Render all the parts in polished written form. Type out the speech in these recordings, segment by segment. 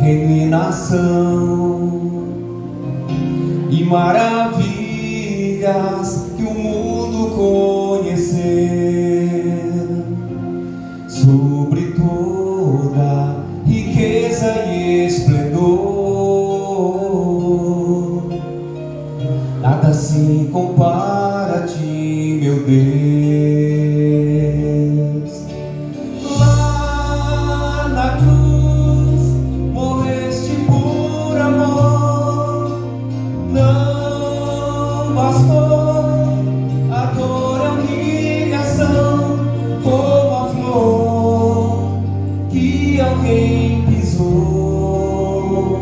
reino e nação, e maravilhas que o mundo conhecer, sobre toda riqueza e esplendor, nada se compara a ti, meu Deus. Lá na cruz morreste por amor, não bastou a dor e a humilhação, como a flor que alguém pisou,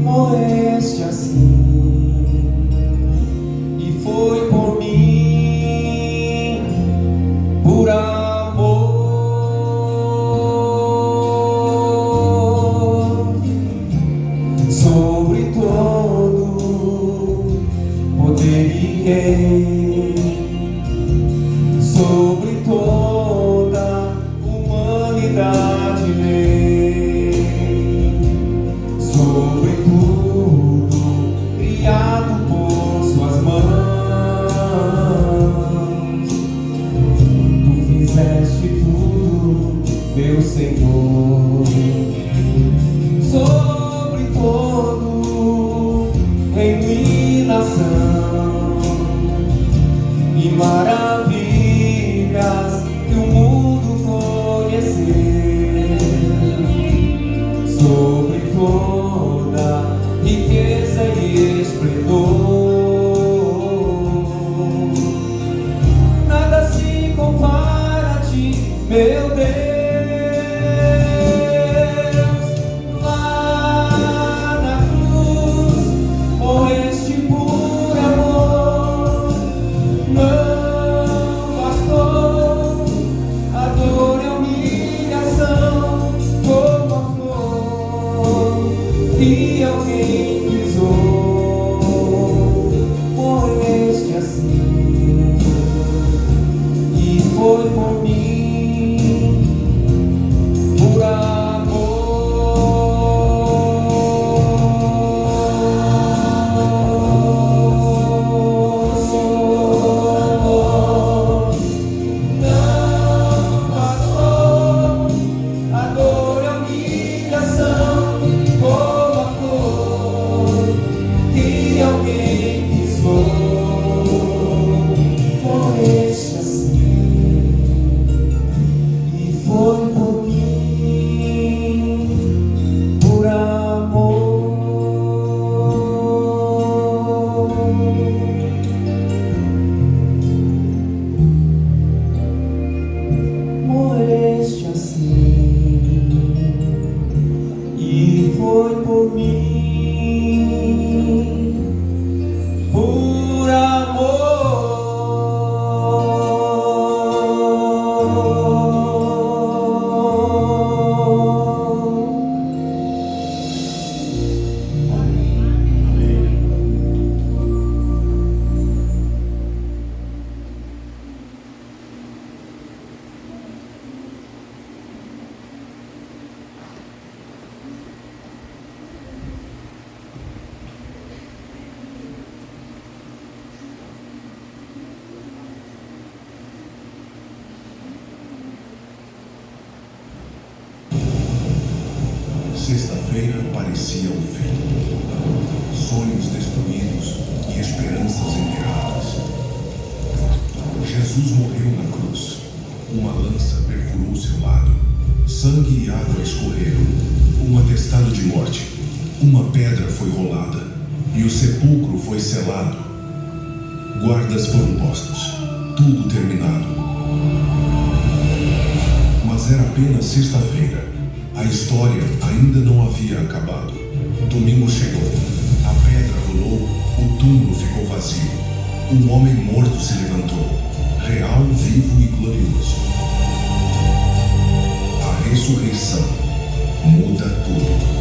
morreste assim. Foi por mim, por amor, sobre todo poder e rei, sobre toda humanidade lei, sobre tudo criado por suas mãos. Fizeste tudo, meu Senhor, sobre todo reino e nação, e maravilhas que o mundo conhecer, sobre toda riqueza e esplendor, nada se compara a ti, meu Deus. Lá na cruz morreste por amor, não bastou a dor e a humilhação, como a flor que alguém pisou, morreste assim. E foi por mim, por amor, não passou a dor e a humilhação, como a flor que alguém pisou, morreste assim. E foi por mim, por amor. Morreste assim. E foi por mim, por amor. Sexta-feira parecia o fim. Sonhos destruídos e esperanças enterradas. Jesus morreu na cruz. Uma lança perfurou seu lado. Sangue e água escorreram. Um atestado de morte. Uma pedra foi rolada. E o sepulcro foi selado. Guardas foram postos. Tudo terminado. Mas era apenas sexta-feira. A história ainda não havia acabado. Domingo chegou. A pedra rolou. O túmulo ficou vazio. Um homem morto se levantou. Real, vivo e glorioso. A ressurreição muda tudo.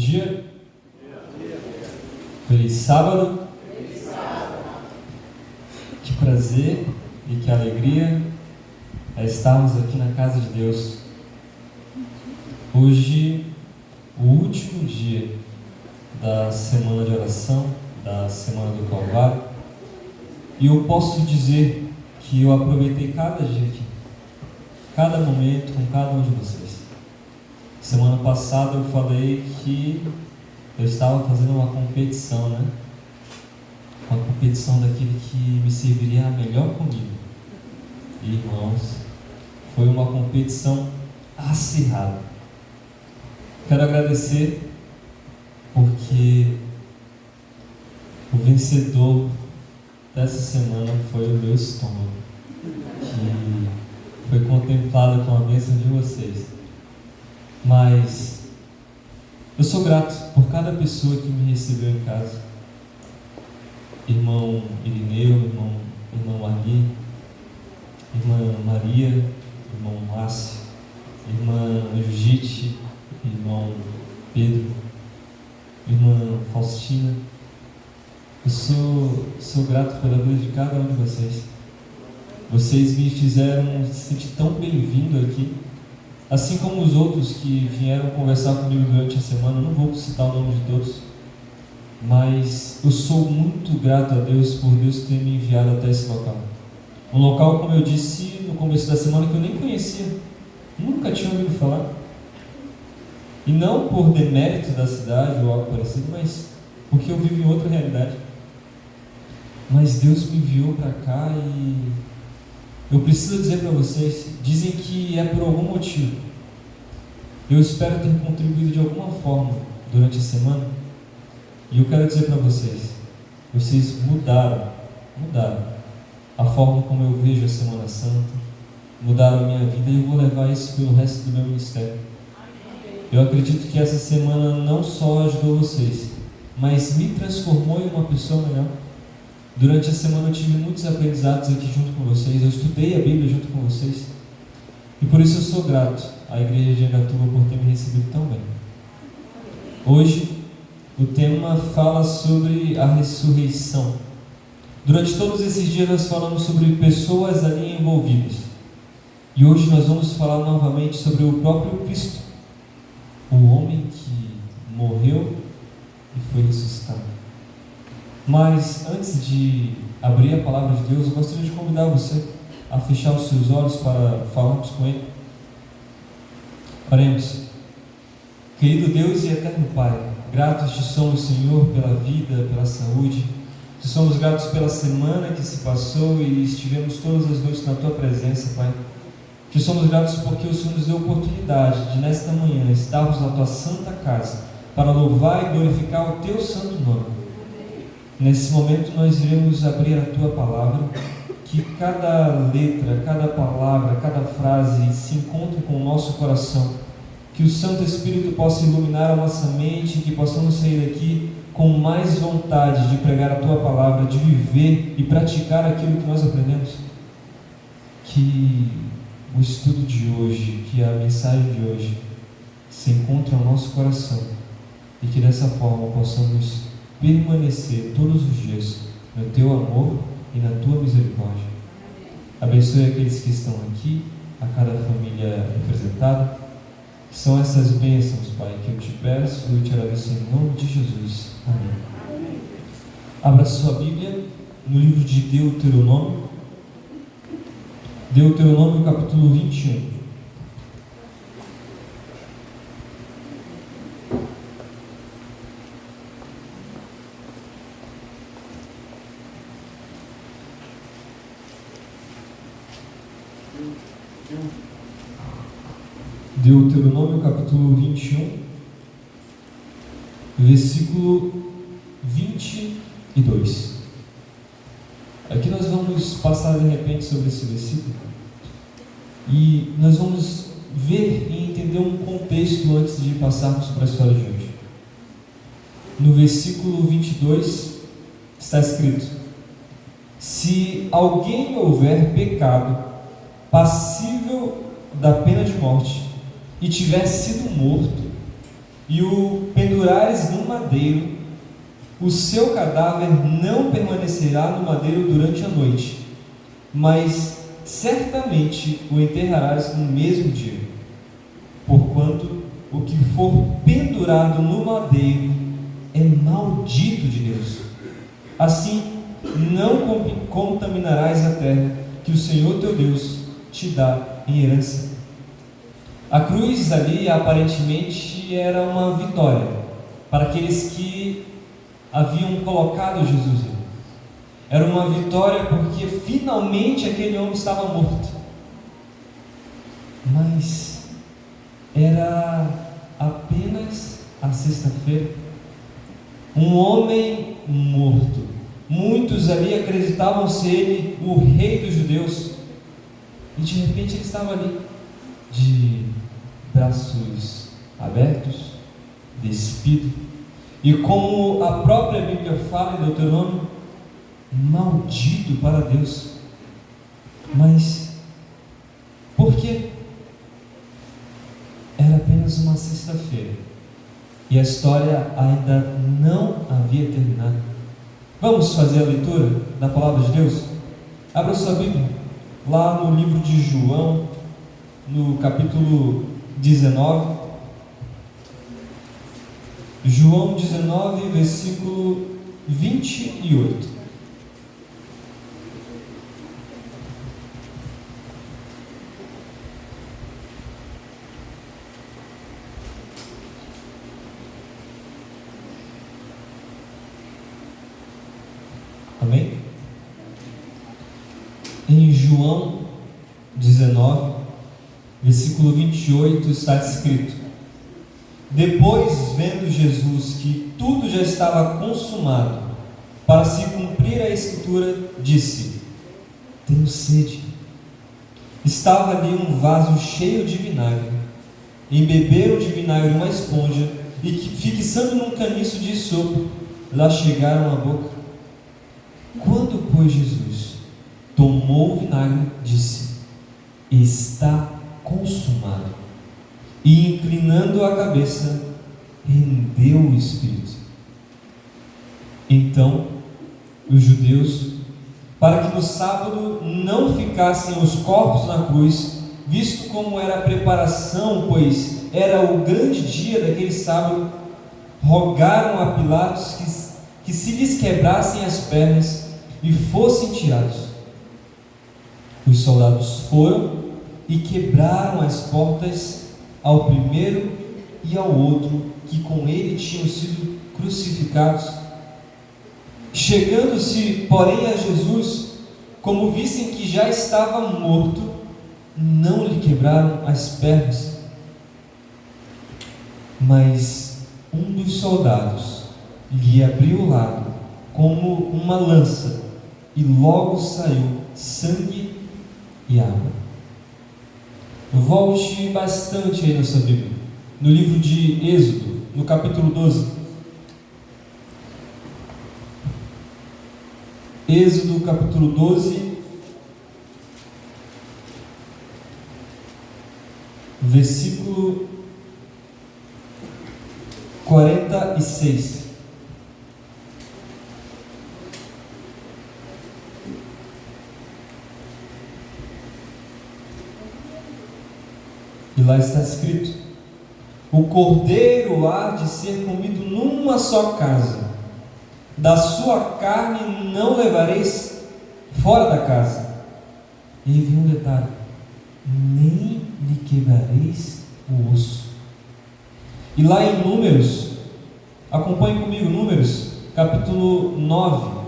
dia. Feliz sábado. Que prazer e que alegria é estarmos aqui na casa de Deus. Hoje, o último dia da semana de oração, da semana do Calvário, e eu posso dizer que eu aproveitei cada dia aqui, cada momento com cada um de vocês. Semana passada eu falei que eu estava fazendo uma competição, né? Uma competição daquele que me serviria a melhor comida. E, irmãos, foi uma competição acirrada. Quero agradecer porque o vencedor dessa semana foi o meu estômago, que foi contemplado com a bênção de vocês. Mas eu sou grato por cada pessoa que me recebeu em casa. Irmão Irineu, irmão Marli, irmã Maria, irmão Márcio, irmã Judite, irmão Pedro, irmã Faustina. Eu sou grato pela vida de cada um de vocês. Vocês me fizeram me sentir tão bem-vindo aqui, assim como os outros que vieram conversar comigo durante a semana. Eu não vou citar o nome de todos, mas eu sou muito grato a Deus por Deus ter me enviado até esse local. Um local, como eu disse no começo da semana, que eu nem conhecia, nunca tinha ouvido falar. E não por demérito da cidade ou algo parecido, mas porque eu vivo em outra realidade. Mas Deus me enviou para cá e eu preciso dizer para vocês, dizem que é por algum motivo. Eu espero ter contribuído de alguma forma durante a semana. E eu quero dizer para vocês, vocês mudaram a forma como eu vejo a Semana Santa, mudaram a minha vida e eu vou levar isso pelo resto do meu ministério. Eu acredito que essa semana não só ajudou vocês, mas me transformou em uma pessoa melhor. Durante a semana eu tive muitos aprendizados aqui junto com vocês, eu estudei a Bíblia junto com vocês, e por isso eu sou grato à Igreja de Angatuba por ter me recebido tão bem. Hoje, o tema fala sobre a ressurreição. Durante todos esses dias nós falamos sobre pessoas ali envolvidas. E hoje nós vamos falar novamente sobre o próprio Cristo, o homem que morreu e foi ressuscitado. Mas antes de abrir a palavra de Deus, eu gostaria de convidar você a fechar os seus olhos para falarmos com Ele. Oremos. Querido Deus e eterno Pai, gratos te somos, Senhor, pela vida, pela saúde. Te somos gratos pela semana que se passou e estivemos todas as noites na Tua presença, Pai. Te somos gratos porque o Senhor nos deu a oportunidade de, nesta manhã, estarmos na Tua santa casa para louvar e glorificar o Teu santo nome. Nesse momento nós iremos abrir a Tua palavra, que cada letra, cada palavra, cada frase se encontre com o nosso coração. Que o Santo Espírito possa iluminar a nossa mente, que possamos sair daqui com mais vontade de pregar a Tua palavra, de viver e praticar aquilo que nós aprendemos. Que o estudo de hoje, que a mensagem de hoje se encontre ao nosso coração e que dessa forma possamos permanecer todos os dias no Teu amor e na Tua misericórdia. Abençoe aqueles que estão aqui, a cada família representada. São essas bênçãos, Pai, que eu te peço e eu te agradeço em nome de Jesus. Amém. Abra sua Bíblia no livro de Deuteronômio. Deuteronômio capítulo 21. Deuteronômio capítulo 21, versículo 22. Aqui nós vamos passar de repente sobre esse versículo e nós vamos ver e entender um contexto antes de passarmos para a história de hoje. No versículo 22 está escrito: se alguém houver pecado passível da pena de morte e tiver sido morto, e o pendurares no madeiro, o seu cadáver não permanecerá no madeiro durante a noite, mas certamente o enterrarás no mesmo dia. Porquanto o que for pendurado no madeiro é maldito de Deus. Assim, não contaminarás a terra que o Senhor teu Deus te dá em herança. A cruz ali aparentemente era uma vitória para aqueles que haviam colocado Jesus ali. Era uma vitória porque finalmente aquele homem estava morto. Mas era apenas a sexta-feira. Um homem morto. Muitos ali acreditavam ser ele o rei dos judeus. E de repente ele estava ali, de braços abertos, despido. E como a própria Bíblia fala em Deuteronômio, maldito para Deus. Mas por quê? Era apenas uma sexta-feira e a história ainda não havia terminado. Vamos fazer a leitura da palavra de Deus? Abra sua Bíblia lá no livro de João, no capítulo 19. João 19, versículo 28. Amém? Em João 19, versículo 28 está escrito: depois, vendo Jesus que tudo já estava consumado, para se cumprir a escritura, disse: tenho sede. Estava ali um vaso cheio de vinagre. Embeberam de vinagre uma esponja e, fixando num caniço de sopo, lá chegaram à boca. Quando, pois, Jesus tomou o vinagre, disse: está consumado. E, inclinando a cabeça, rendeu o espírito. Então, os judeus, para que no sábado não ficassem os corpos na cruz, visto como era a preparação, pois era o grande dia daquele sábado, rogaram a Pilatos que se lhes quebrassem as pernas e fossem tirados. Os soldados foram e quebraram as portas ao primeiro e ao outro que com ele tinham sido crucificados. Chegando-se, porém, a Jesus, como vissem que já estava morto, não lhe quebraram as pernas. Mas um dos soldados lhe abriu o lado como uma lança, e logo saiu sangue e água. Volte bastante aí na sua Bíblia, no livro de Êxodo, no capítulo 12. Êxodo, capítulo 12, versículo 46. E lá está escrito: o cordeiro há de ser comido numa só casa, da sua carne não levareis fora da casa. E vem um detalhe: nem lhe quebrareis o osso. E lá em Números, acompanhe comigo, Números, capítulo 9,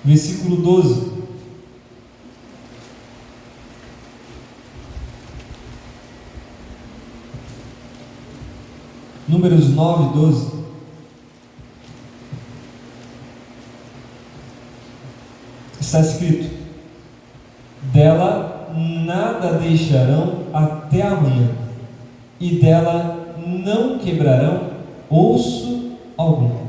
versículo 12. Números 9, 12. Está escrito: dela nada deixarão até amanhã, e dela não quebrarão osso algum.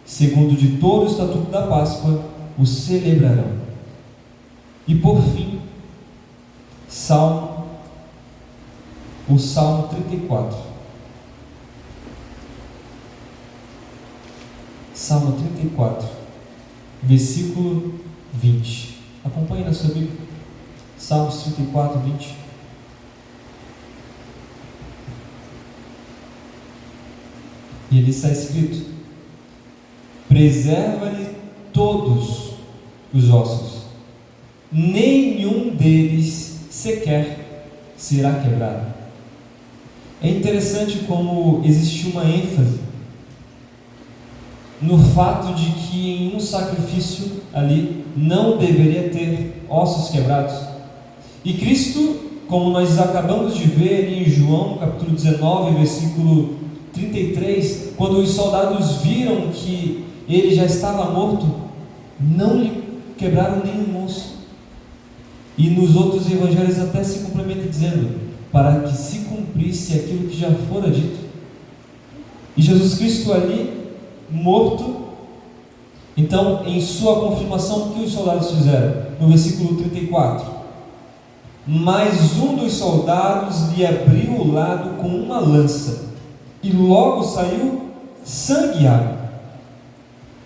Segundo de todo o estatuto da Páscoa, o celebrarão. E por fim, o Salmo 34. Salmo 34, versículo 20. Acompanhe na sua Bíblia. Salmos 34, 20. E ali está escrito: preserva-lhe todos os ossos, nenhum deles sequer será quebrado. É interessante como existe uma ênfase no fato de que em um sacrifício ali não deveria ter ossos quebrados. E Cristo, como nós acabamos de ver ali em João capítulo 19, versículo 33, quando os soldados viram que ele já estava morto, não lhe quebraram nenhum osso. E nos outros evangelhos até se complementa dizendo: para que se cumprisse aquilo que já fora dito. E Jesus Cristo ali, morto, então em sua confirmação, o que os soldados fizeram? No versículo 34: mas um dos soldados lhe abriu o lado com uma lança, e logo saiu sangue e água.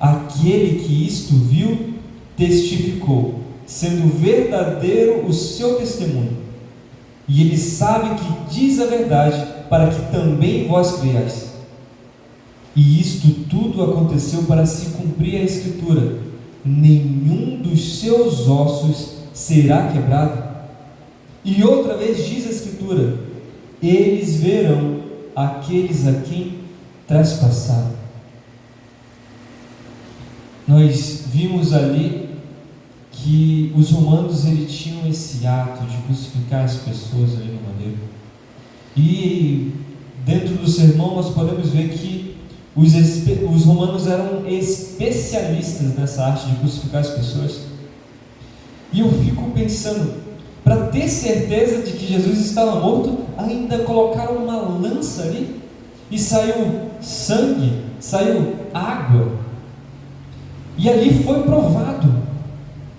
Aquele que isto viu testificou, sendo verdadeiro o seu testemunho, e ele sabe que diz a verdade, para que também vós creiais. E isto tudo aconteceu para se cumprir a Escritura: nenhum dos seus ossos será quebrado. E outra vez diz a Escritura: eles verão aqueles a quem traspassaram. Nós vimos ali que os romanos eles tinham esse ato de crucificar as pessoas ali no madeiro. E dentro do sermão nós podemos ver que os romanos eram especialistas nessa arte de crucificar as pessoas. E eu fico pensando, para ter certeza de que Jesus estava morto, ainda colocaram uma lança ali, e saiu sangue, saiu água, e ali foi provado: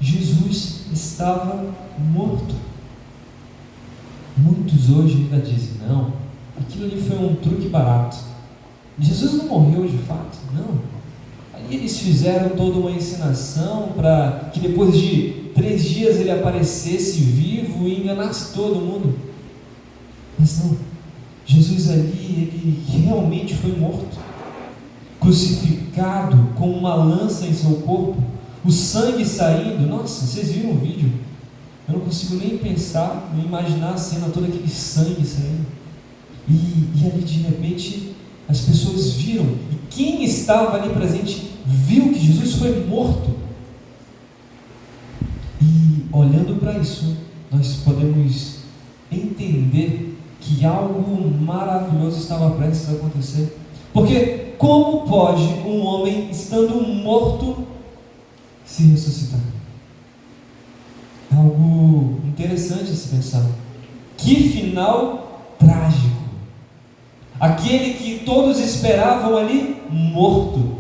Jesus estava morto. Muitos hoje ainda dizem: não, aquilo ali foi um truque barato, Jesus não morreu de fato. Não, ali eles fizeram toda uma encenação para que depois de 3 dias ele aparecesse vivo e enganasse todo mundo. Mas não, Jesus ali, ele realmente foi morto, crucificado com uma lança em seu corpo, o sangue saindo. Nossa, vocês viram o vídeo? Eu não consigo nem pensar, nem imaginar a cena, todo aquele sangue saindo. E ali de repente as pessoas viram, e quem estava ali presente viu que Jesus foi morto. E olhando para isso, nós podemos entender que algo maravilhoso estava prestes a acontecer. Porque como pode um homem, estando morto, se ressuscitar? É algo interessante a se pensar. Que final trágico! Aquele que todos esperavam ali, morto.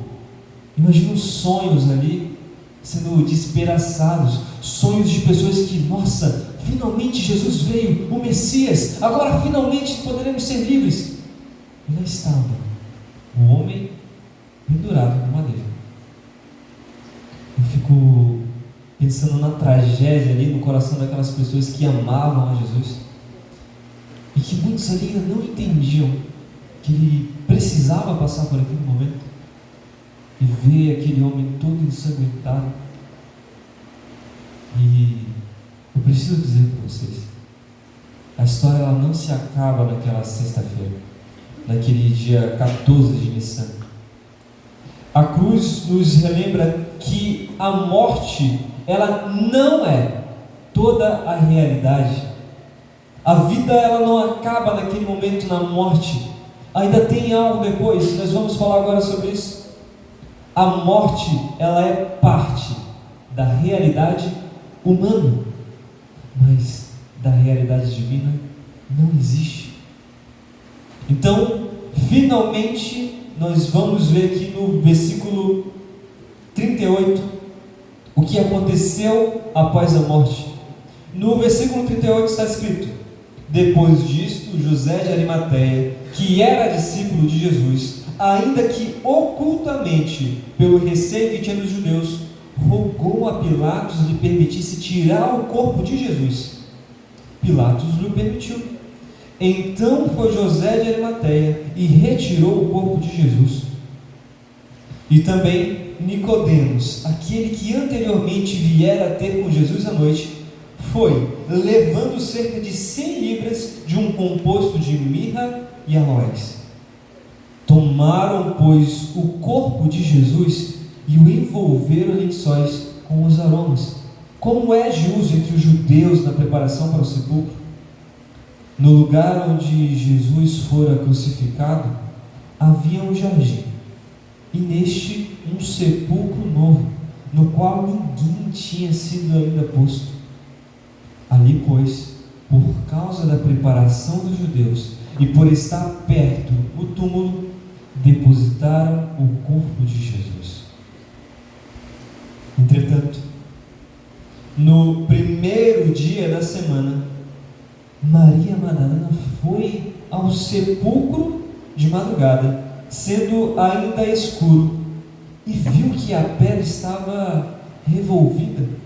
Imagina os sonhos ali sendo despedaçados, sonhos de pessoas que, nossa, finalmente Jesus veio, o Messias, agora finalmente poderemos ser livres. E lá estava o homem pendurado no madeiro. Eu fico pensando na tragédia ali no coração daquelas pessoas que amavam a Jesus, e que muitos ali ainda não entendiam que ele precisava passar por aquele momento, e ver aquele homem todo ensanguentado. E eu preciso dizer para vocês, a história ela não se acaba naquela sexta-feira, naquele dia 14 de Nissan. A cruz nos relembra que a morte, ela não é toda a realidade. A vida ela não acaba naquele momento na morte, ainda tem algo depois. Nós vamos falar agora sobre isso. A morte ela é parte da realidade humana, mas da realidade divina não existe. Então, finalmente, nós vamos ver aqui no versículo 38 o que aconteceu após a morte. No versículo 38 está escrito: depois disto, José de Arimateia, que era discípulo de Jesus, ainda que ocultamente, pelo receio que tinha dos judeus, rogou a Pilatos lhe permitisse tirar o corpo de Jesus. Pilatos lhe permitiu. Então foi José de Arimateia e retirou o corpo de Jesus. E também Nicodemos, aquele que anteriormente viera ter com Jesus à noite, foi, levando cerca de 100 libras de um composto de mirra e aloés. Tomaram, pois, o corpo de Jesus e o envolveram em lençóis com os aromas, como é de uso entre os judeus na preparação para o sepulcro. No lugar onde Jesus fora crucificado, havia um jardim, e neste um sepulcro novo, no qual ninguém tinha sido ainda posto. Ali, pois, por causa da preparação dos judeus e por estar perto o túmulo, depositaram o corpo de Jesus. Entretanto, no primeiro dia da semana, Maria Madalena foi ao sepulcro de madrugada, sendo ainda escuro, e viu que a pedra estava revolvida.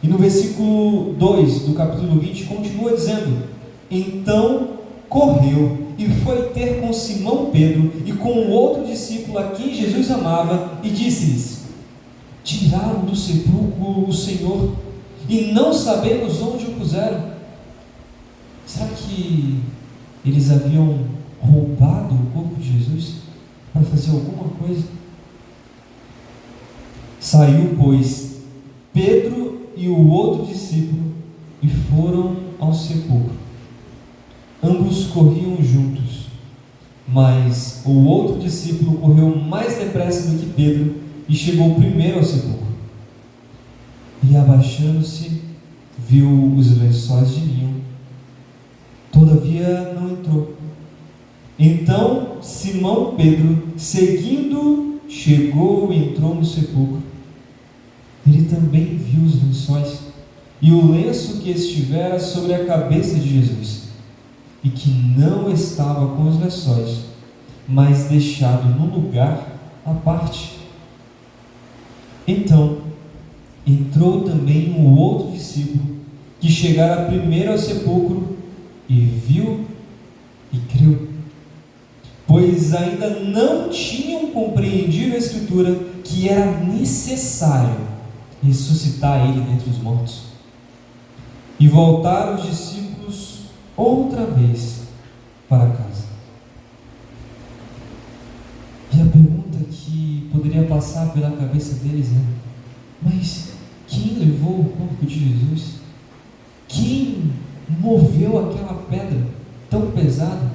E no versículo 2 do capítulo 20 continua dizendo: então correu e foi ter com Simão Pedro e com o outro discípulo a quem Jesus amava, e disse-lhes: tiraram do sepulcro o Senhor, e não sabemos onde o puseram. Será que eles haviam roubado o corpo de Jesus para fazer alguma coisa? Saiu, pois, Pedro e o outro discípulo e foram ao sepulcro. Ambos corriam juntos, mas o outro discípulo correu mais depressa do que Pedro e chegou primeiro ao sepulcro. E abaixando-se, viu os lençóis de linho, todavia não entrou. Então Simão Pedro, seguindo, chegou e entrou no sepulcro. Ele também viu os lençóis e o lenço que estivera sobre a cabeça de Jesus, e que não estava com os lençóis, mas deixado no lugar à parte. Então entrou também o outro discípulo, que chegara primeiro ao sepulcro, e viu e creu, pois ainda não tinham compreendido a Escritura, que era necessário ressuscitar ele dentre os mortos. E voltaram os discípulos outra vez para casa. E a pergunta que poderia passar pela cabeça deles é: mas quem levou o corpo de Jesus? Quem moveu aquela pedra tão pesada?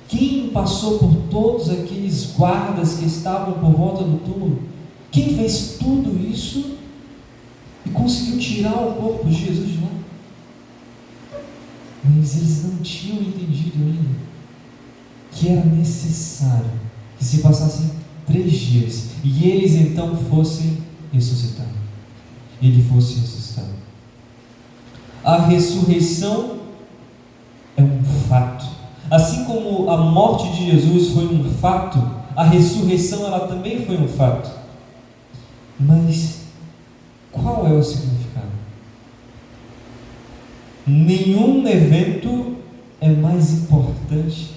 Quem passou por todos aqueles guardas que estavam por volta do túmulo? Quem fez tudo isso e conseguiu tirar o corpo de Jesus de lá? Mas eles não tinham entendido ainda que era necessário que se passassem 3 dias e eles então fossem ressuscitados. Ele fosse ressuscitado. A ressurreição é um fato. Assim como a morte de Jesus foi um fato, a ressurreição ela também foi um fato. Mas qual é o significado? Nenhum evento é mais importante,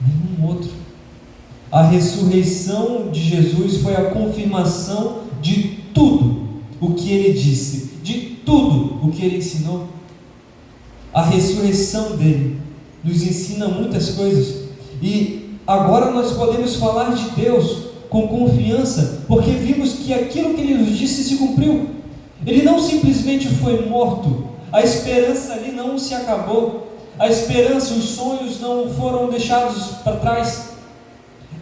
nenhum outro. A ressurreição de Jesus foi a confirmação de tudo o que ele disse, de tudo o que ele ensinou. A ressurreição dele nos ensina muitas coisas, e agora nós podemos falar de Deus com confiança, porque vimos que aquilo que ele nos disse se cumpriu. Ele não simplesmente foi morto, a esperança ali não se acabou, a esperança, os sonhos não foram deixados para trás.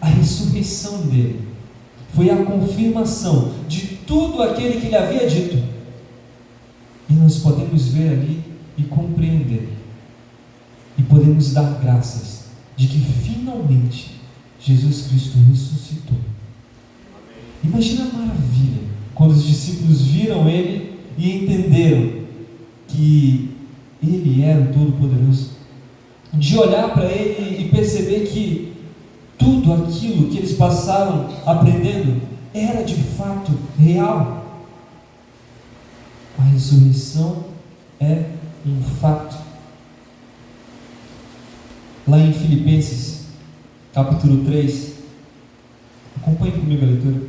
A ressurreição dele foi a confirmação de tudo aquilo que ele havia dito, e nós podemos ver ali e compreender, e podemos dar graças de que finalmente Jesus Cristo ressuscitou. Imagina a maravilha quando os discípulos viram ele e entenderam que ele era o Todo-Poderoso, de olhar para ele e perceber que tudo aquilo que eles passaram aprendendo era de fato real. A ressurreição é um fato. Lá em Filipenses, capítulo 3, acompanhe comigo a leitura.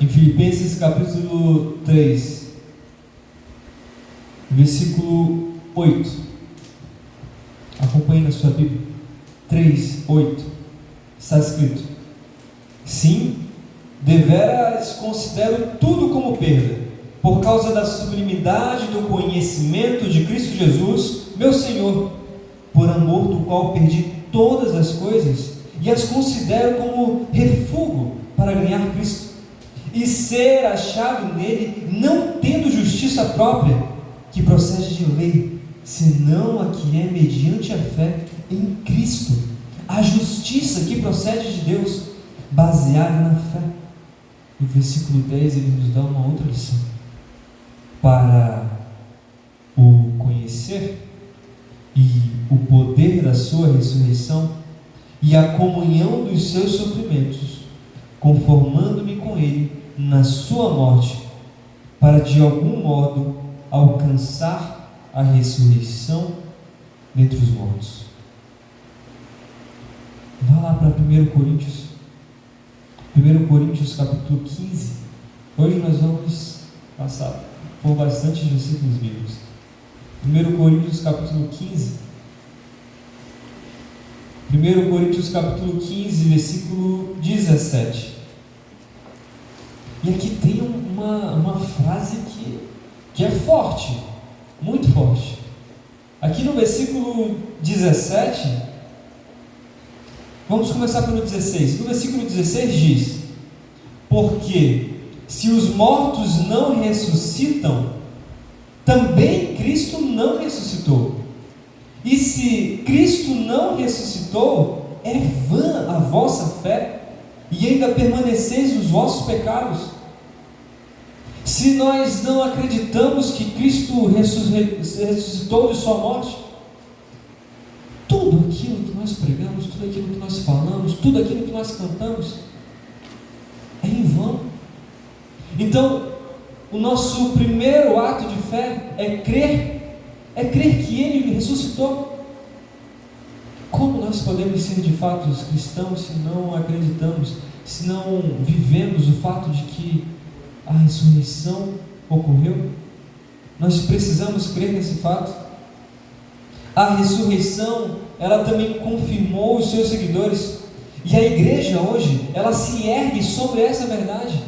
Em Filipenses, capítulo 3, versículo 8. Acompanhe na sua Bíblia. 3, 8. Está escrito: sim, deveras considero tudo como perda, por causa da sublimidade do conhecimento de Cristo Jesus, meu Senhor, por amor do qual perdi todas as coisas e as considero como refúgio para ganhar Cristo e ser achado nele, não tendo justiça própria que procede de lei, senão a que é mediante a fé em Cristo, a justiça que procede de Deus, baseada na fé. No versículo 10 ele nos dá uma outra lição: para o conhecer e o poder da sua ressurreição e a comunhão dos seus sofrimentos, conformando-me com ele na sua morte, para de algum modo alcançar a ressurreição dentre os mortos. Vá lá para 1 Coríntios capítulo 15. Hoje nós vamos passar por bastante versículos bíblicos. 1 Coríntios capítulo 15. 1 Coríntios capítulo 15, versículo 17. E aqui tem uma frase que é forte, muito forte. Aqui no versículo 17, vamos começar pelo 16. No versículo 16 diz: porque se os mortos não ressuscitam, também Cristo não ressuscitou. E se Cristo não ressuscitou, é vã a vossa fé, e ainda permaneceis nos vossos pecados. Se nós não acreditamos que Cristo ressuscitou de sua morte, tudo aquilo que nós pregamos, tudo aquilo que nós falamos, tudo aquilo que nós cantamos, é em vão. Então, o nosso primeiro ato de fé é crer que Ele ressuscitou. Como nós podemos ser de fato os cristãos se não acreditamos, se não vivemos o fato de que a ressurreição ocorreu? Nós precisamos crer nesse fato. A ressurreição, ela também confirmou os seus seguidores, e a igreja hoje, ela se ergue sobre essa verdade.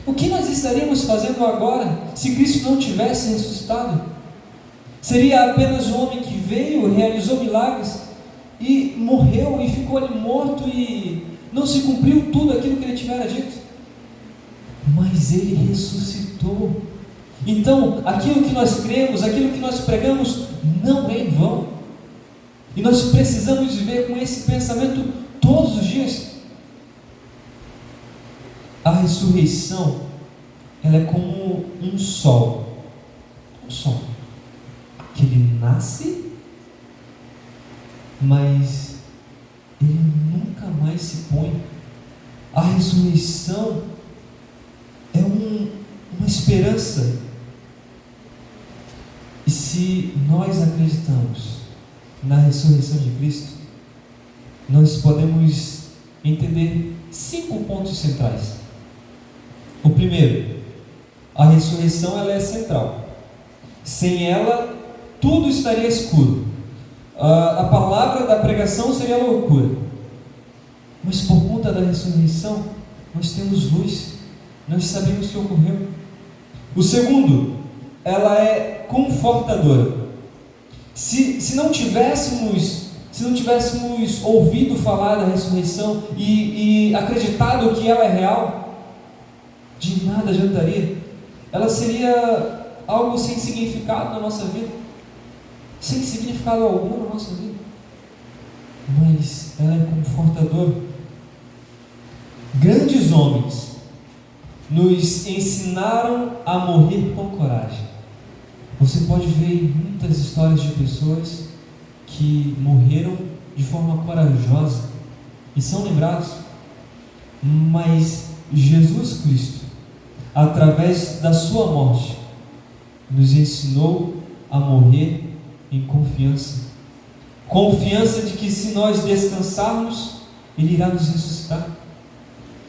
O que nós estaríamos fazendo agora se Cristo não tivesse ressuscitado? Seria apenas um homem que veio, realizou milagres e morreu e ficou ali morto e não se cumpriu tudo aquilo que ele tivera dito? Mas ele ressuscitou. Então, aquilo que nós cremos, aquilo que nós pregamos, não é em vão. E nós precisamos viver com esse pensamento todos os dias. A ressurreição, ela é como um sol, que ele nasce, mas ele nunca mais se põe. A ressurreição é uma esperança. E se nós acreditamos na ressurreição de Cristo, nós podemos entender 5 pontos centrais. O primeiro, a ressurreição, ela é central. Sem ela, tudo estaria escuro. A palavra da pregação seria loucura. Mas por conta da ressurreição, nós temos luz. Nós sabemos o que ocorreu. O segundo, ela é confortadora. Se não tivéssemos ouvido falar da ressurreição e acreditado que ela é real, de nada adiantaria. Ela seria algo sem significado na nossa vida, sem significado algum na nossa vida. Mas ela é confortadora. Grandes homens nos ensinaram a morrer com coragem. Você pode ver muitas histórias de pessoas que morreram de forma corajosa e são lembrados, mas Jesus Cristo, através da sua morte, nos ensinou a morrer em confiança. Confiança de que se nós descansarmos, Ele irá nos ressuscitar.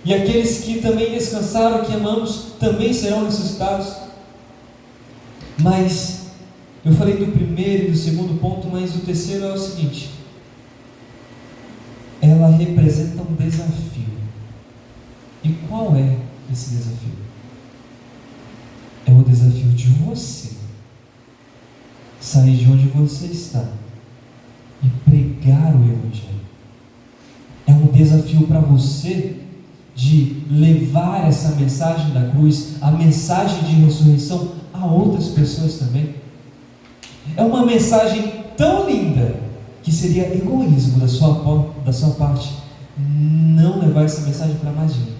E aqueles que também descansaram, que amamos, também serão ressuscitados. Mas, eu falei do primeiro e do segundo ponto, mas o terceiro é o seguinte: ela representa um desafio. E qual é esse desafio? É o desafio de você sair de onde você está e pregar o Evangelho. É um desafio para você de levar essa mensagem da cruz, a mensagem de ressurreição, a outras pessoas também. É uma mensagem tão linda que seria egoísmo da sua parte não levar essa mensagem para mais ninguém,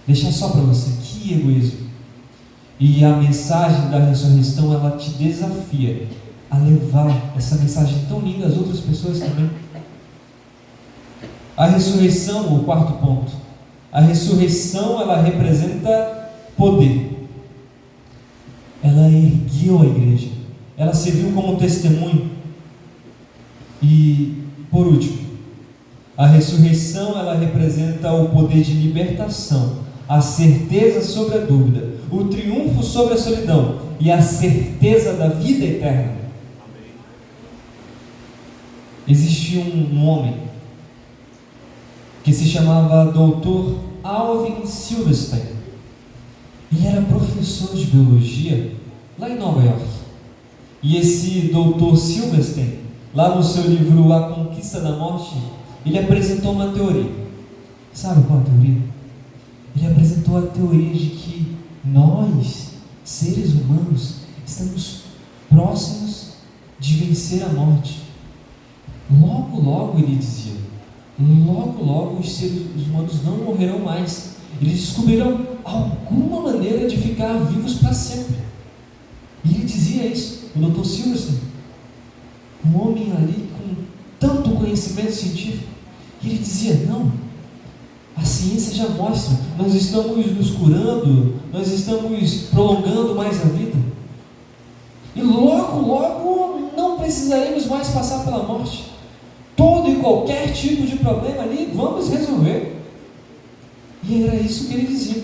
deixar só para você. Que egoísmo! E a mensagem da ressurreição, ela te desafia a levar essa mensagem tão linda às outras pessoas também. A ressurreição, o quarto ponto, a ressurreição, ela representa poder. Ela ergueu a igreja, ela serviu como testemunho. E, por último, a ressurreição, ela representa o poder de libertação, a certeza sobre a dúvida, o triunfo sobre a solidão e a certeza da vida eterna. Existia um homem que se chamava Dr. Alvin Silverstein. Ele era professor de biologia lá em Nova York. E esse Dr. Silverstein, lá no seu livro A Conquista da Morte, ele apresentou uma teoria. Sabe qual é a teoria? Ele apresentou a teoria de que nós, seres humanos, estamos próximos de vencer a morte. Logo, logo, ele dizia, logo, logo os seres humanos não morrerão mais. Eles descobrirão alguma maneira de ficar vivos para sempre. E ele dizia isso, o Dr. Silverstein, um homem ali com tanto conhecimento científico. E ele dizia, não, a ciência já mostra, nós estamos nos curando, nós estamos prolongando mais a vida. E logo, logo não precisaremos mais passar pela morte. Todo e qualquer tipo de problema ali, vamos resolver. E era isso que ele dizia.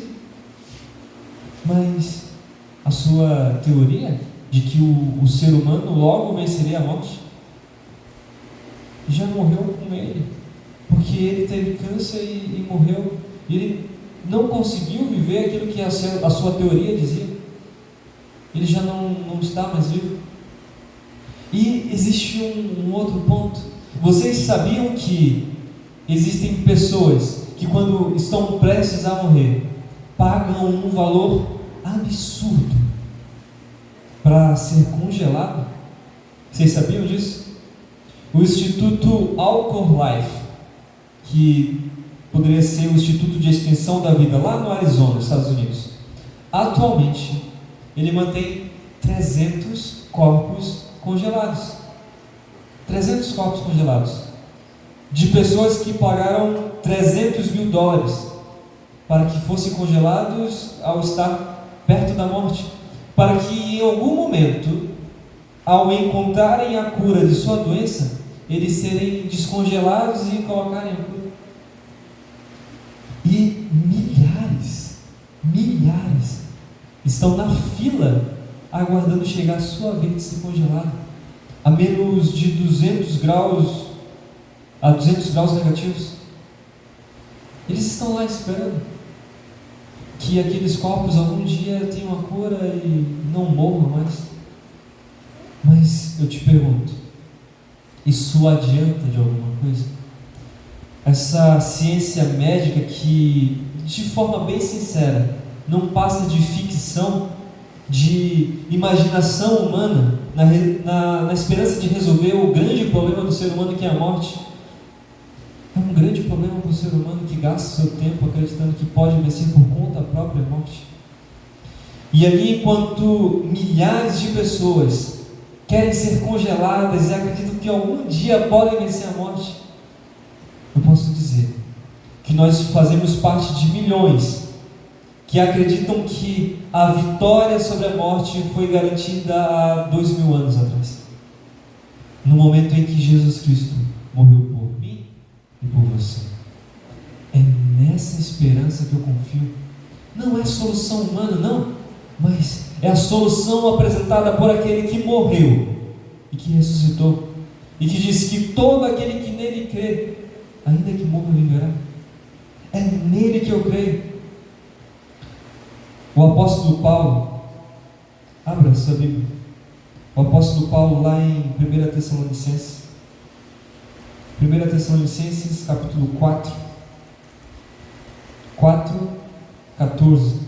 Mas a sua teoria de que o ser humano logo venceria a morte já morreu com ele, porque ele teve câncer e morreu. E ele não conseguiu viver aquilo que a sua teoria dizia. Ele já não está mais vivo. E existe um outro ponto. Vocês sabiam que existem pessoas que, quando estão prestes a morrer, pagam um valor absurdo para ser congelado? Vocês sabiam disso? O Instituto Alcor Life, que poderia ser o Instituto de Extensão da Vida lá no Arizona, Estados Unidos, atualmente ele mantém 300 corpos congelados. 300 corpos congelados de pessoas que pagaram $300 mil para que fossem congelados ao estar perto da morte, para que em algum momento, ao encontrarem a cura de sua doença, eles serem descongelados e colocarem a cura. E milhares estão na fila aguardando chegar a sua vez de ser congelado a menos de 200 graus negativos. Eles estão lá esperando que aqueles corpos algum dia tenham a cura e não morram mais. Mas eu te pergunto, isso adianta de alguma coisa? Essa ciência médica que, de forma bem sincera, não passa de ficção, de imaginação humana, na esperança de resolver o grande problema do ser humano, que é a morte. É um grande problema para o ser humano que gasta seu tempo acreditando que pode vencer por conta própria a morte. E ali, enquanto milhares de pessoas querem ser congeladas e acreditam que algum dia podem vencer a morte, nós fazemos parte de milhões que acreditam que a vitória sobre a morte foi garantida há 2000 anos atrás, no momento em que Jesus Cristo morreu por mim e por você. É nessa esperança que eu confio. Não é solução humana, não, mas é a solução apresentada por aquele que morreu e que ressuscitou, e que diz que todo aquele que nele crê, ainda que morra, viverá. É nele que eu creio. O apóstolo Paulo, abra sua Bíblia, o apóstolo Paulo lá em 1 Tessalonicenses, 1 Tessalonicenses capítulo 4, 14.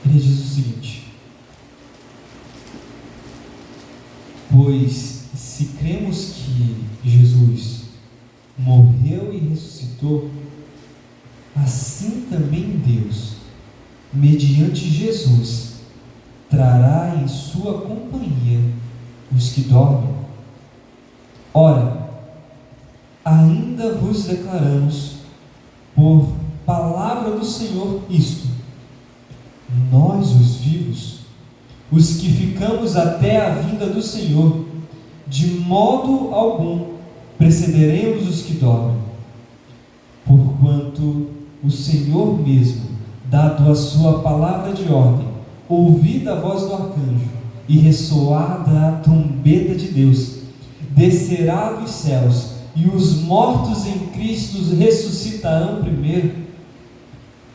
Ele diz o seguinte: pois se cremos que Jesus morreu e ressuscitou, assim também Deus, mediante Jesus, trará em sua companhia os que dormem. Ora, ainda vos declaramos por palavra do Senhor isto: nós, os vivos, os que ficamos até a vinda do Senhor, de modo algum precederemos os que dormem. Porquanto o Senhor mesmo, dado a sua palavra de ordem, ouvida a voz do arcanjo e ressoada a trombeta de Deus, descerá dos céus, e os mortos em Cristo ressuscitarão primeiro,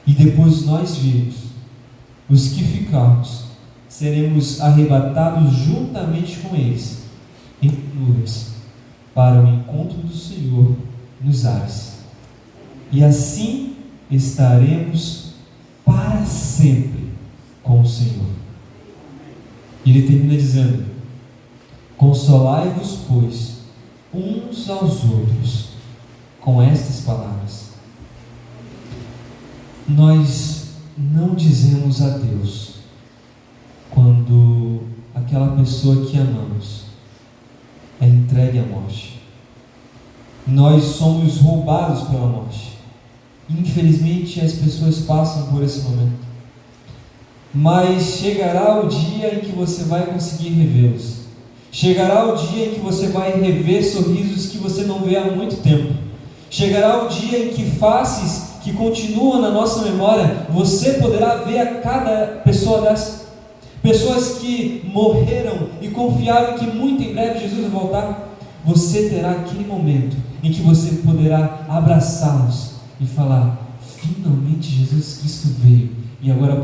e depois nós vivos, os que ficarmos, seremos arrebatados juntamente com eles em nuvens para o encontro do Senhor nos ares, e assim estaremos para sempre com o Senhor. E ele termina dizendo: consolai-vos, pois, uns aos outros com estas palavras. Nós não dizemos adeus quando aquela pessoa que amamos é entregue à morte. Nós somos roubados pela morte. Infelizmente, as pessoas passam por esse momento. Mas chegará o dia em que você vai conseguir revê-los. Chegará o dia em que você vai rever sorrisos que você não vê há muito tempo. Chegará o dia em que faces que continuam na nossa memória, você poderá ver a cada pessoa dessa. Pessoas que morreram e confiaram que muito em breve Jesus vai voltar. Você terá aquele momento em que você poderá abraçá-los e falar: finalmente Jesus Cristo veio e agora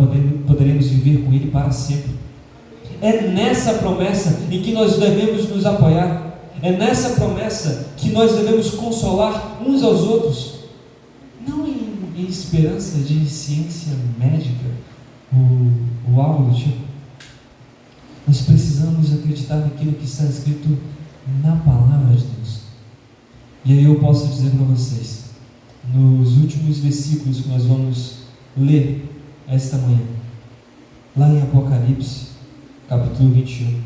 poderemos viver com Ele para sempre. É nessa promessa em que nós devemos nos apoiar. É nessa promessa que nós devemos consolar uns aos outros, não em esperança de ciência médica ou algo do tipo. Nós precisamos acreditar naquilo que está escrito na palavra de Deus. E aí eu posso dizer para vocês, nos últimos versículos que nós vamos ler esta manhã, lá em Apocalipse, capítulo 21,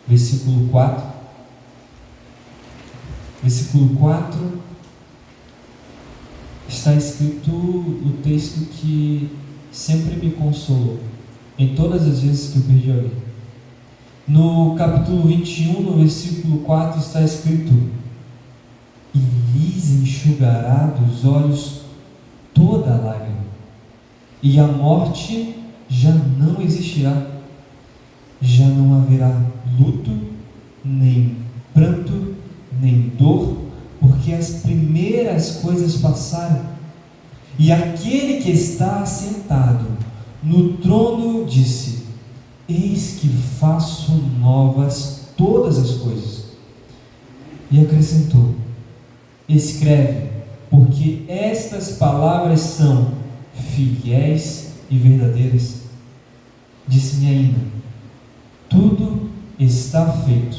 versículo 4. Versículo 4 está escrito o texto que sempre me consolou em todas as vezes que eu perdi alguém. No capítulo 21, no versículo 4, está escrito: e lhes enxugará dos olhos toda a lágrima, e a morte já não existirá, já não haverá luto, nem pranto, nem dor, porque as primeiras coisas passaram. E aquele que está assentado no trono disse: eis que faço novas todas as coisas. E acrescentou: escreve, porque estas palavras são fiéis e verdadeiras. Disse-me ainda: tudo está feito.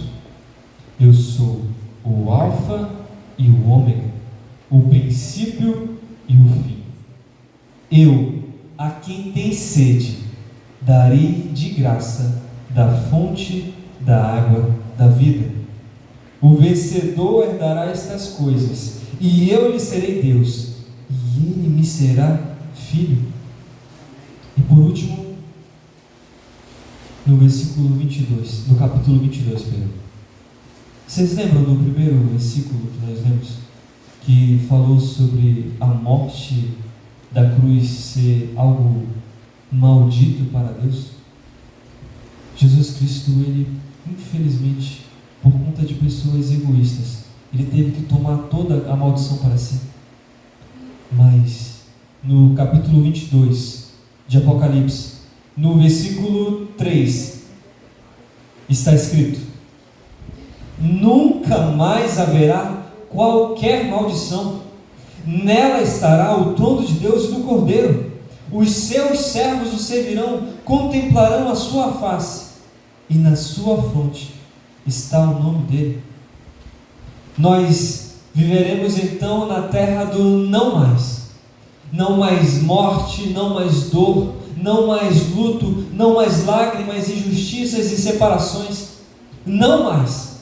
Eu sou o Alfa e o Ômega, o princípio e o fim. Eu, a quem tem sede, darei de graça da fonte da água da vida. O vencedor herdará estas coisas, e eu lhe serei Deus, e ele me será filho. E por último, no versículo 22, no capítulo 22, perdão. Vocês lembram do primeiro versículo que nós lemos? Que falou sobre a morte da cruz ser algo maldito para Deus? Jesus Cristo, ele, infelizmente, por conta de pessoas egoístas, ele teve que tomar toda a maldição para si. Mas, no capítulo 22 de Apocalipse, no versículo 3, está escrito: nunca mais haverá qualquer maldição. Nela estará o trono de Deus e do Cordeiro. Os seus servos o servirão, contemplarão a sua face, e na sua fronte está o nome dele. Nós viveremos então na terra do não mais. Não mais morte, não mais dor, não mais luto, não mais lágrimas, injustiças e separações. Não mais.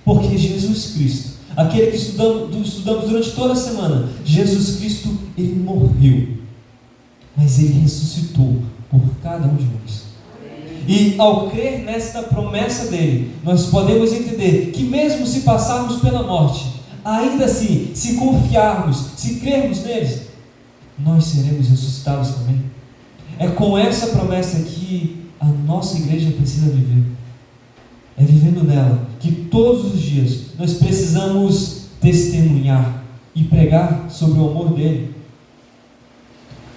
Porque Jesus Cristo, aquele que estudamos durante toda a semana, Jesus Cristo, ele morreu, mas ele ressuscitou por cada um de nós. E ao crer nesta promessa dele, nós podemos entender que mesmo se passarmos pela morte, ainda assim, se confiarmos, se crermos neles, nós seremos ressuscitados também. É com essa promessa que a nossa igreja precisa viver. É vivendo nela que todos os dias nós precisamos testemunhar e pregar sobre o amor dele.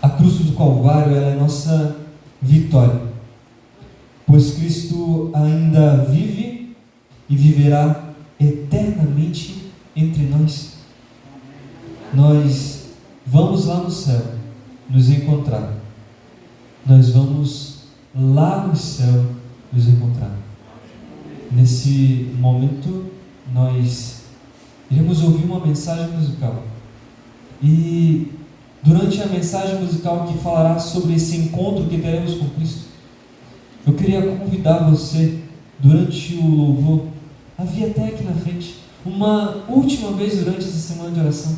A cruz do Calvário, ela é a nossa vitória, pois Cristo ainda vive e viverá eternamente entre nós. Nós vamos lá no céu nos encontrar. Nós vamos lá no céu nos encontrar. Nesse momento, nós iremos ouvir uma mensagem musical. E durante a mensagem musical que falará sobre esse encontro que teremos com Cristo, eu queria convidar você, durante o louvor, a vir até aqui na frente, uma última vez durante essa semana de oração,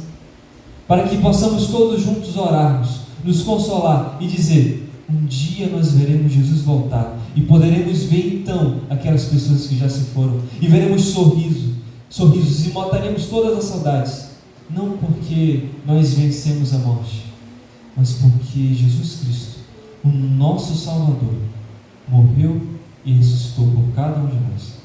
para que possamos todos juntos orarmos, nos consolar e dizer: um dia nós veremos Jesus voltar e poderemos ver então aquelas pessoas que já se foram, e veremos sorrisos, e mataremos todas as saudades, não porque nós vencemos a morte, mas porque Jesus Cristo, o nosso Salvador, morreu e ressuscitou por cada um de nós.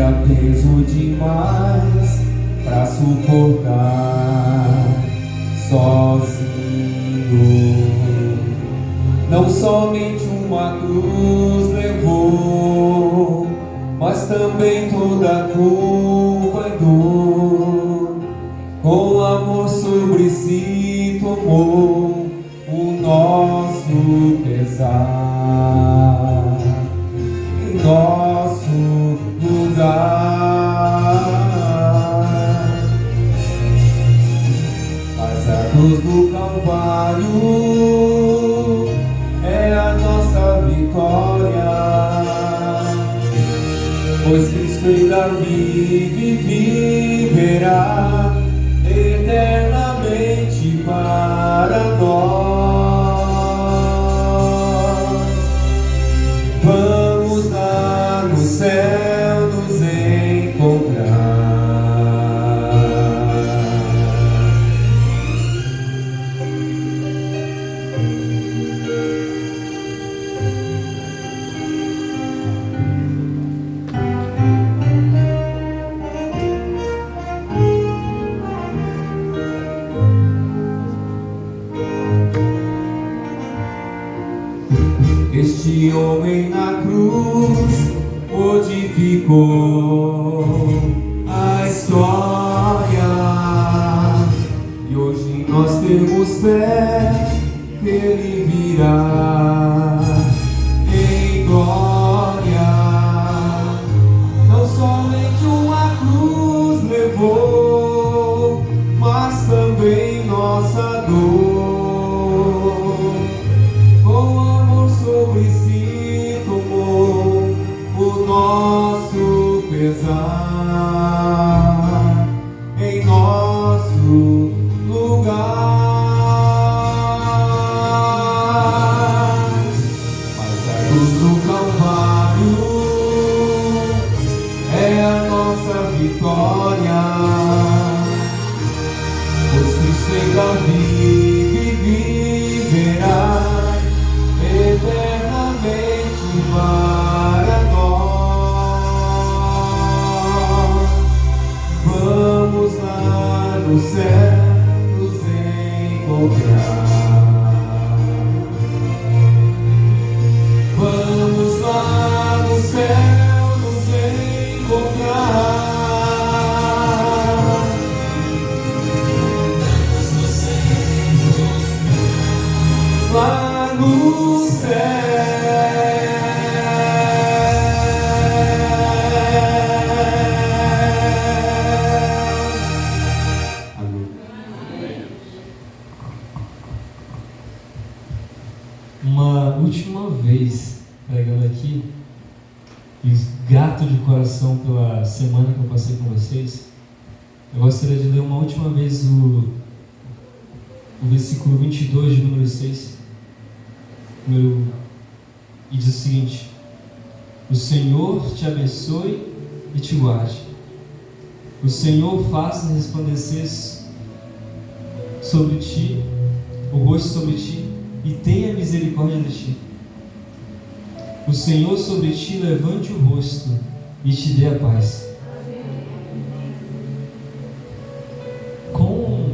era peso demais pra suportar sozinho. Não somente uma cruz levou, mas também toda a culpa e dor. Com amor sobre si tomou o nosso pesar em nosso lugar. Mas a cruz do Calvário é a nossa vitória, pois Cristo ainda vive e viverá eternamente para nós. Vamos lá no céu nos encontrar. Este homem na cruz modificou a história, e hoje nós temos fé que Ele virá em glória. Não somente uma cruz levou, mas também nossa dor. Com amor sobre si tomou o nosso pesar em nosso lugar. Mas a cruz do Calvário é a nossa vitória, pois Cristo ainda vive e viverá eternamente para nós. Vamos lá no céu nos encontrar. Vamos lá no céu nos encontrar. Lá no céu. Uma última vez pregando aqui, e grato de coração pela semana que eu passei com vocês, eu gostaria de ler uma última vez o versículo 22 de número 6, e diz o seguinte: o Senhor te abençoe e te guarde, o Senhor faça resplandecer sobre ti o rosto sobre ti e tenha misericórdia de ti. O Senhor sobre ti levante o rosto e te dê a paz. Com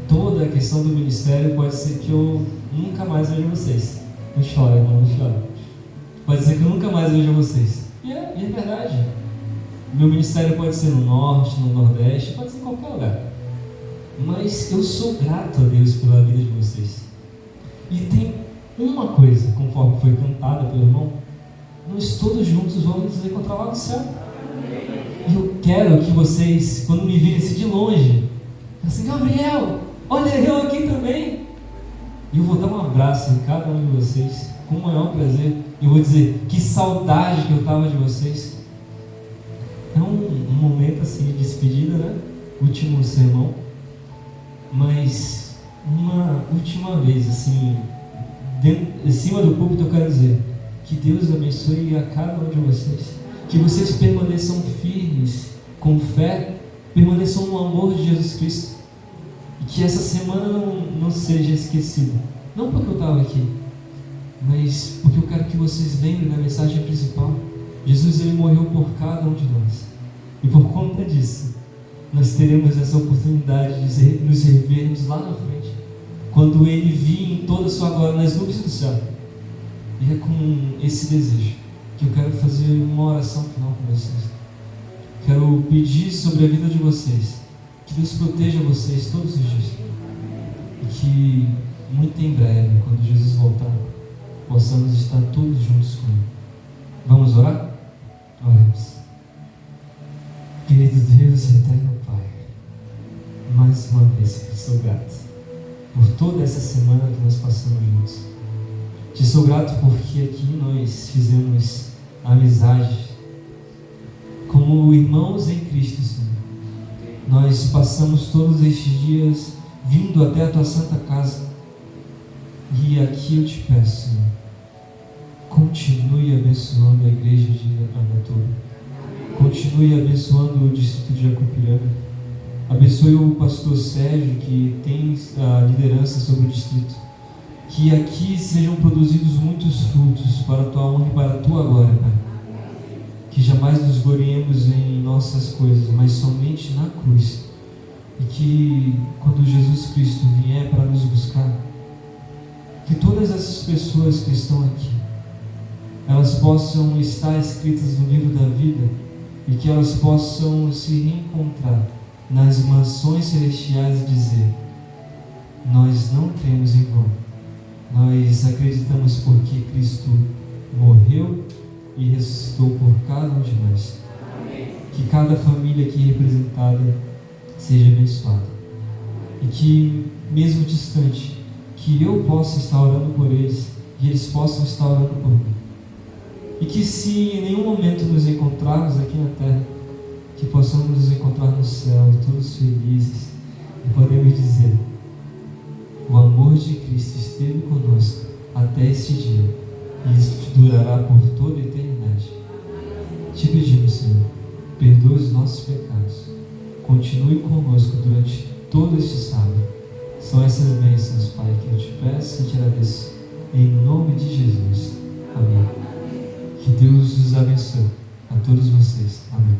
toda a questão do ministério, pode ser que eu nunca mais veja vocês. Não chora, irmão, não chora. Pode ser que eu nunca mais veja vocês. E é verdade. Meu ministério pode ser no norte, no nordeste, pode ser em qualquer lugar. Mas eu sou grato a Deus pela vida de vocês. E tem uma coisa, conforme foi cantada pelo irmão, nós todos juntos vamos nos encontrar lá no céu. E eu quero que vocês, quando me virem de longe, assim: Gabriel, olha eu aqui também. E eu vou dar um abraço em cada um de vocês, com o maior prazer. E eu vou dizer, que saudade que eu estava de vocês. É um momento assim de despedida, né? Último sermão. Mas uma última vez, assim, em cima do púlpito, eu quero dizer que Deus abençoe a cada um de vocês, que vocês permaneçam firmes, com fé, permaneçam no amor de Jesus Cristo, e que essa semana não seja esquecida, não porque eu estava aqui, mas porque eu quero que vocês lembrem da mensagem principal. Jesus, Ele morreu por cada um de nós. E por conta disso, nós teremos essa oportunidade de nos revermos lá na frente, quando Ele vir em toda a sua glória nas nuvens do céu. E é com esse desejo que eu quero fazer uma oração final com vocês. Quero pedir sobre a vida de vocês, que Deus proteja vocês todos os dias. E que muito em breve, quando Jesus voltar, possamos estar todos juntos com Ele. Vamos orar? Oremos. Querido Deus e eterno Pai, mais uma vez eu sou grato por toda essa semana que nós passamos juntos. Te sou grato porque aqui nós fizemos amizade como irmãos em Cristo, Senhor. Nós passamos todos estes dias vindo até a Tua Santa Casa. E aqui eu te peço, Senhor, continue abençoando a igreja de Aratuba. Continue abençoando o distrito de Acupiranga. Abençoe o pastor Sérgio, que tem a liderança sobre o distrito. Que aqui sejam produzidos muitos frutos para a Tua honra e para a Tua glória, Pai. Que jamais nos gloriemos em nossas coisas, mas somente na cruz. E que quando Jesus Cristo vier para nos buscar, que todas essas pessoas que estão aqui, elas possam estar escritas no livro da vida e que elas possam se reencontrar nas mansões celestiais e dizer: nós não cremos em vão, nós acreditamos porque Cristo morreu e ressuscitou por cada um de nós. Que cada família aqui representada seja abençoada e que, mesmo distante, que eu possa estar orando por eles e eles possam estar orando por mim. E que, se em nenhum momento nos encontrarmos aqui na terra, que possamos nos encontrar no céu, todos felizes, e podemos dizer: o amor de Cristo esteve conosco até este dia, e isso durará por toda a eternidade. Te pedimos, Senhor, perdoe os nossos pecados, continue conosco durante todo este sábado. São essas bênçãos, Pai, que eu te peço e te agradeço, em nome de Jesus. Amém. Que Deus os abençoe a todos vocês. Amém.